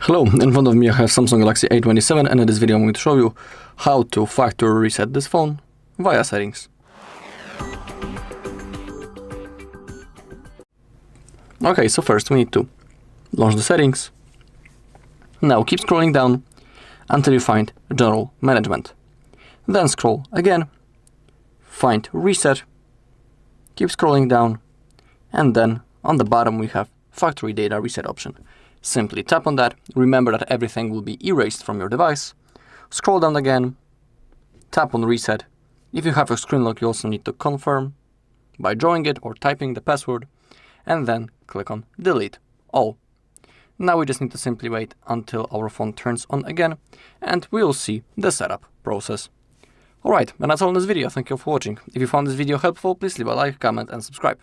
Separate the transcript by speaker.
Speaker 1: Hello, in front of me I have Samsung Galaxy A27, and in this video I'm going to show you how to factory reset this phone via settings. Okay, so first we need to launch the settings. Now keep scrolling down until you find General Management. Then scroll again, find Reset, keep scrolling down, and then on the bottom we have Factory Data Reset option. Simply tap on that, remember that everything will be erased from your device. Scroll down again, tap on Reset. If you have a screen lock, you also need to confirm by drawing it or typing the password, and then click on Delete All. Now we just need to simply wait until our phone turns on again, and we will see the setup process. Alright, and that's all in this video. Thank you for watching. If you found this video helpful, please leave a like, comment and subscribe.